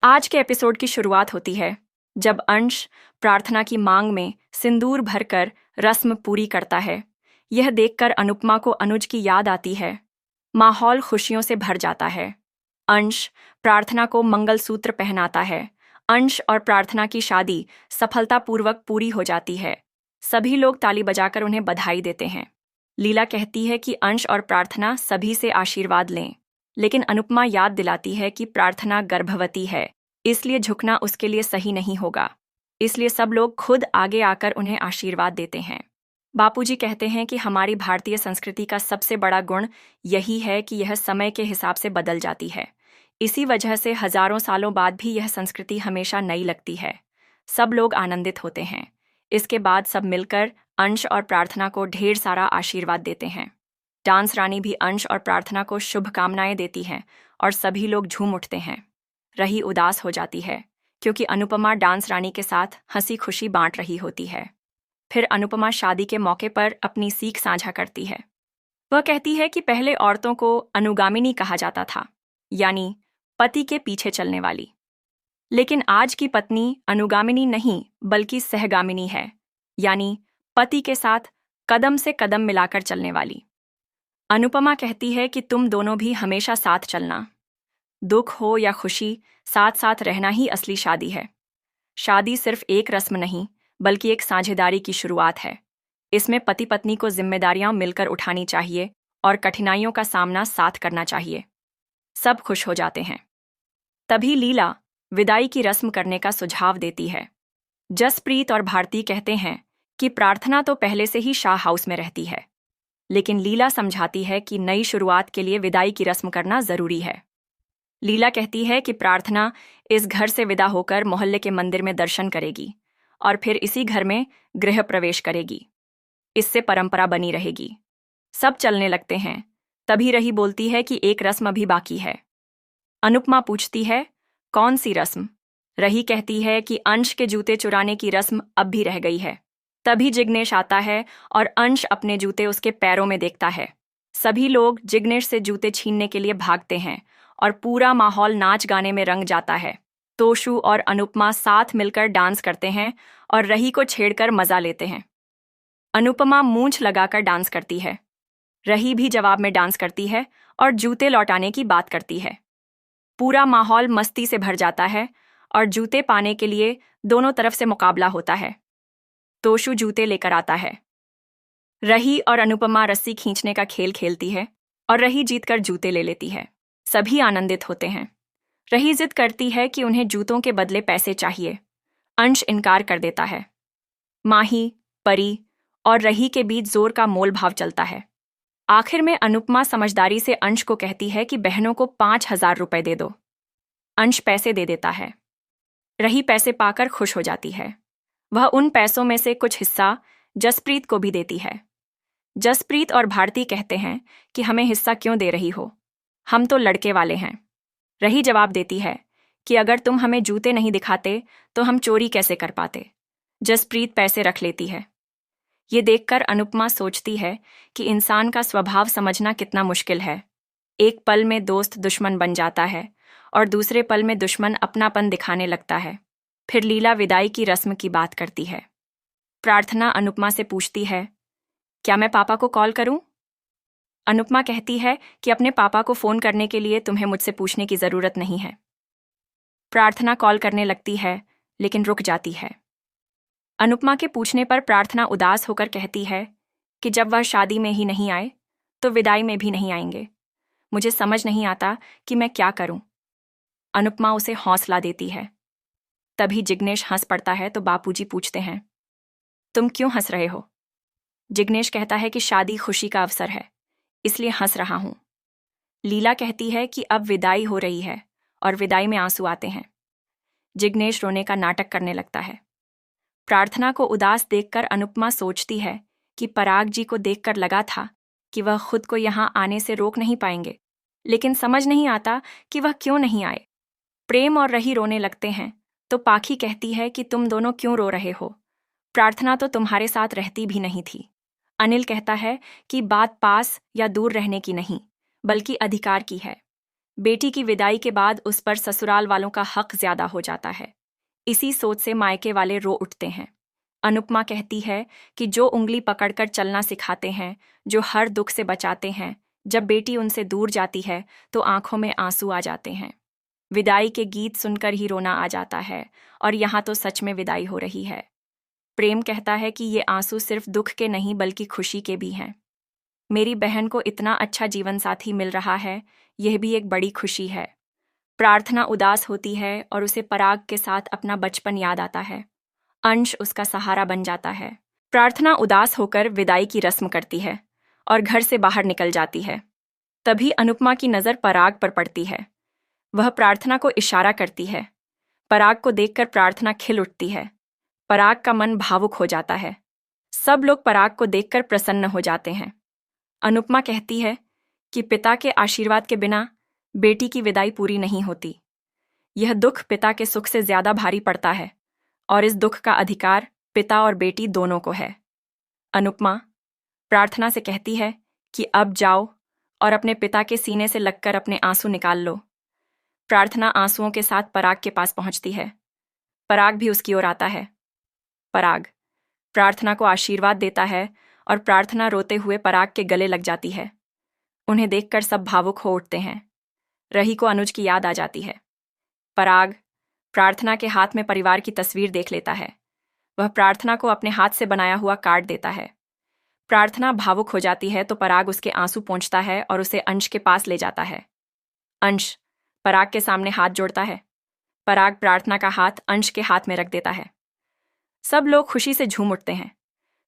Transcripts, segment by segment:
आज के एपिसोड की शुरुआत होती है जब अंश प्रार्थना की मांग में सिंदूर भरकर रस्म पूरी करता है। यह देखकर अनुपमा को अनुज की याद आती है। माहौल खुशियों से भर जाता है। अंश प्रार्थना को मंगलसूत्र पहनाता है। अंश और प्रार्थना की शादी सफलतापूर्वक पूरी हो जाती है। सभी लोग ताली बजाकर उन्हें बधाई देते हैं। लीला कहती है कि अंश और प्रार्थना सभी से आशीर्वाद लें, लेकिन अनुपमा याद दिलाती है कि प्रार्थना गर्भवती है, इसलिए झुकना उसके लिए सही नहीं होगा। इसलिए सब लोग खुद आगे आकर उन्हें आशीर्वाद देते हैं। बापूजी कहते हैं कि हमारी भारतीय संस्कृति का सबसे बड़ा गुण यही है कि यह समय के हिसाब से बदल जाती है। इसी वजह से हजारों सालों बाद भी यह संस्कृति हमेशा नई लगती है। सब लोग आनंदित होते हैं। इसके बाद सब मिलकर अंश और प्रार्थना को ढेर सारा आशीर्वाद देते हैं। डांस रानी भी अंश और प्रार्थना को शुभकामनाएं देती हैं और सभी लोग झूम उठते हैं। रही उदास हो जाती है क्योंकि अनुपमा डांस रानी के साथ हंसी खुशी बांट रही होती है। फिर अनुपमा शादी के मौके पर अपनी सीख साझा करती है। वह कहती है कि पहले औरतों को अनुगामिनी कहा जाता था, यानी पति के पीछे चलने वाली। लेकिन आज की पत्नी अनुगामिनी नहीं बल्कि सहगामिनी है, यानी पति के साथ कदम से कदम मिलाकर चलने वाली। अनुपमा कहती है कि तुम दोनों भी हमेशा साथ चलना। दुख हो या खुशी, साथ साथ रहना ही असली शादी है। शादी सिर्फ एक रस्म नहीं बल्कि एक साझेदारी की शुरुआत है। इसमें पति पत्नी को जिम्मेदारियां मिलकर उठानी चाहिए और कठिनाइयों का सामना साथ करना चाहिए। सब खुश हो जाते हैं। तभी लीला विदाई की रस्म करने का सुझाव देती है। जसप्रीत और भारती कहते हैं कि प्रार्थना तो पहले से ही शाह हाउस में रहती है, लेकिन लीला समझाती है कि नई शुरुआत के लिए विदाई की रस्म करना जरूरी है। लीला कहती है कि प्रार्थना इस घर से विदा होकर मोहल्ले के मंदिर में दर्शन करेगी और फिर इसी घर में गृह प्रवेश करेगी। इससे परंपरा बनी रहेगी। सब चलने लगते हैं। तभी रही बोलती है कि एक रस्म अभी बाकी है। अनुपमा पूछती है, कौन सी रस्म? रही कहती है कि अंश के जूते चुराने की रस्म अब भी रह गई है। तभी जिग्नेश आता है और अंश अपने जूते उसके पैरों में देखता है। सभी लोग जिग्नेश से जूते छीनने के लिए भागते हैं और पूरा माहौल नाच गाने में रंग जाता है। तोशु और अनुपमा साथ मिलकर डांस करते हैं और रही को छेड़कर मजा लेते हैं। अनुपमा मूंछ लगाकर डांस करती है। रही भी जवाब में डांस करती है और जूते लौटाने की बात करती है। पूरा माहौल मस्ती से भर जाता है और जूते पाने के लिए दोनों तरफ से मुकाबला होता है। तोशु जूते लेकर आता है। रही और अनुपमा रस्सी खींचने का खेल खेलती है और रही जीतकर जूते ले लेती है। सभी आनंदित होते हैं। रही जिद करती है कि उन्हें जूतों के बदले पैसे चाहिए। अंश इनकार कर देता है। माही, परी और रही के बीच जोर का मोल भाव चलता है। आखिर में अनुपमा समझदारी से अंश को कहती है कि बहनों को 5,000 रुपए दे दो। अंश पैसे दे देता है। रही पैसे पाकर खुश हो जाती है। वह उन पैसों में से कुछ हिस्सा जसप्रीत को भी देती है। जसप्रीत और भारती कहते हैं कि हमें हिस्सा क्यों दे रही हो, हम तो लड़के वाले हैं। रही जवाब देती है कि अगर तुम हमें जूते नहीं दिखाते तो हम चोरी कैसे कर पाते। जसप्रीत पैसे रख लेती है। ये देखकर अनुपमा सोचती है कि इंसान का स्वभाव समझना कितना मुश्किल है। एक पल में दोस्त दुश्मन बन जाता है और दूसरे पल में दुश्मन अपनापन दिखाने लगता है। फिर लीला विदाई की रस्म की बात करती है। प्रार्थना अनुपमा से पूछती है, क्या मैं पापा को कॉल करूं? अनुपमा कहती है कि अपने पापा को फोन करने के लिए तुम्हें मुझसे पूछने की जरूरत नहीं है। प्रार्थना कॉल करने लगती है लेकिन रुक जाती है। अनुपमा के पूछने पर प्रार्थना उदास होकर कहती है कि जब वह शादी में ही नहीं आए तो विदाई में भी नहीं आएंगे। मुझे समझ नहीं आता कि मैं क्या करूं। अनुपमा उसे हौसला देती है। तभी जिग्नेश हंस पड़ता है तो बापूजी पूछते हैं, तुम क्यों हंस रहे हो? जिग्नेश कहता है कि शादी खुशी का अवसर है, इसलिए हंस रहा हूं। लीला कहती है कि अब विदाई हो रही है और विदाई में आंसू आते हैं। जिग्नेश रोने का नाटक करने लगता है। प्रार्थना को उदास देखकर अनुपमा सोचती है कि पराग जी को देखकर लगा था कि वह खुद को यहां आने से रोक नहीं पाएंगे, लेकिन समझ नहीं आता कि वह क्यों नहीं आए। प्रेम और रही रोने लगते हैं तो पाखी कहती है कि तुम दोनों क्यों रो रहे हो? प्रार्थना तो तुम्हारे साथ रहती भी नहीं थी। अनिल कहता है कि बात पास या दूर रहने की नहीं बल्कि अधिकार की है। बेटी की विदाई के बाद उस पर ससुराल वालों का हक ज्यादा हो जाता है। इसी सोच से मायके वाले रो उठते हैं। अनुपमा कहती है कि जो उंगली पकड़कर चलना सिखाते हैं, जो हर दुख से बचाते हैं, जब बेटी उनसे दूर जाती है तो आंखों में आंसू आ जाते हैं। विदाई के गीत सुनकर ही रोना आ जाता है, और यहाँ तो सच में विदाई हो रही है। प्रेम कहता है कि ये आंसू सिर्फ दुख के नहीं बल्कि खुशी के भी हैं। मेरी बहन को इतना अच्छा जीवन साथी मिल रहा है, यह भी एक बड़ी खुशी है। प्रार्थना उदास होती है और उसे पराग के साथ अपना बचपन याद आता है। अंश उसका सहारा बन जाता है। प्रार्थना उदास होकर विदाई की रस्म करती है और घर से बाहर निकल जाती है। तभी अनुपमा की नज़र पराग पर पड़ती है। वह प्रार्थना को इशारा करती है। पराग को देखकर प्रार्थना खिल उठती है। पराग का मन भावुक हो जाता है। सब लोग पराग को देखकर प्रसन्न हो जाते हैं। अनुपमा कहती है कि पिता के आशीर्वाद के बिना बेटी की विदाई पूरी नहीं होती। यह दुख पिता के सुख से ज्यादा भारी पड़ता है, और इस दुख का अधिकार पिता और बेटी दोनों को है। अनुपमा प्रार्थना से कहती है कि अब जाओ और अपने पिता के सीने से लगकर अपने आंसू निकाल लो। प्रार्थना आंसुओं के साथ पराग के पास पहुंचती है। पराग भी उसकी ओर आता है। पराग प्रार्थना को आशीर्वाद देता है और प्रार्थना रोते हुए पराग के गले लग जाती है। उन्हें देखकर सब भावुक हो उठते हैं। रही को अनुज की याद आ जाती है। पराग प्रार्थना के हाथ में परिवार की तस्वीर देख लेता है। वह प्रार्थना को अपने हाथ से बनाया हुआ कार्ड देता है। प्रार्थना भावुक हो जाती है तो पराग उसके आंसू पोंछता है और उसे अंश के पास ले जाता है। अंश पराग के सामने हाथ जोड़ता है। पराग प्रार्थना का हाथ अंश के हाथ में रख देता है। सब लोग खुशी से झूम उठते हैं।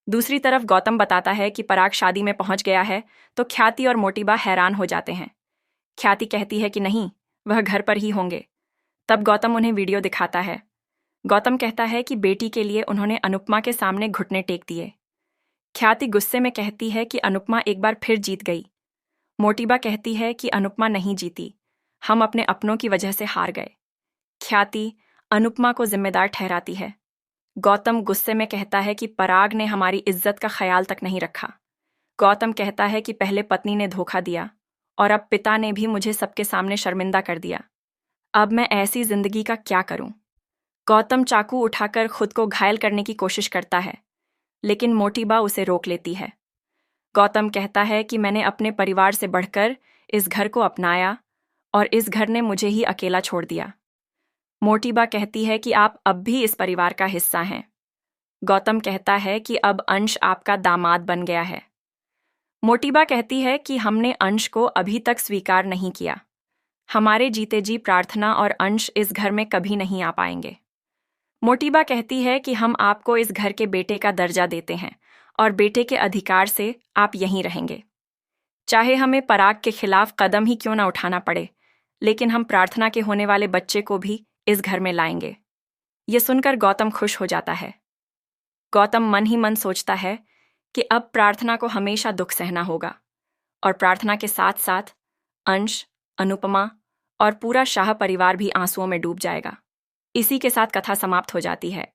दूसरी तरफ गौतम बताता है कि पराग शादी में पहुंच गया है तो ख्याति और मोटिबा हैरान हो जाते हैं। ख्याति कहती है कि नहीं, वह घर पर ही होंगे। तब गौतम उन्हें वीडियो दिखाता है। गौतम कहता है कि बेटी के लिए उन्होंने अनुपमा के सामने घुटने टेक दिए। ख्याति गुस्से में कहती है कि अनुपमा एक बार फिर जीत गई। मोटिबा कहती है कि अनुपमा नहीं जीती, हम अपने अपनों की वजह से हार गए। ख्याति अनुपमा को जिम्मेदार ठहराती है। गौतम गुस्से में कहता है कि पराग ने हमारी इज्जत का ख्याल तक नहीं रखा। गौतम कहता है कि पहले पत्नी ने धोखा दिया और अब पिता ने भी मुझे सबके सामने शर्मिंदा कर दिया। अब मैं ऐसी जिंदगी का क्या करूं? गौतम चाकू उठाकर खुद को घायल करने की कोशिश करता है, लेकिन मोटिबा उसे रोक लेती है। गौतम कहता है कि मैंने अपने परिवार से बढ़कर इस घर को अपनाया और इस घर ने मुझे ही अकेला छोड़ दिया। मोटिबा कहती है कि आप अब भी इस परिवार का हिस्सा हैं। गौतम कहता है कि अब अंश आपका दामाद बन गया है। मोटिबा कहती है कि हमने अंश को अभी तक स्वीकार नहीं किया। हमारे जीते जी प्रार्थना और अंश इस घर में कभी नहीं आ पाएंगे। मोटिबा कहती है कि हम आपको इस घर के बेटे का दर्जा देते हैं और बेटे के अधिकार से आप यहीं रहेंगे। चाहे हमें पराग के खिलाफ कदम ही क्यों ना उठाना पड़े, लेकिन हम प्रार्थना के होने वाले बच्चे को भी इस घर में लाएंगे। ये सुनकर गौतम खुश हो जाता है। गौतम मन ही मन सोचता है कि अब प्रार्थना को हमेशा दुख सहना होगा, और प्रार्थना के साथ साथ अंश, अनुपमा और पूरा शाह परिवार भी आंसुओं में डूब जाएगा। इसी के साथ कथा समाप्त हो जाती है।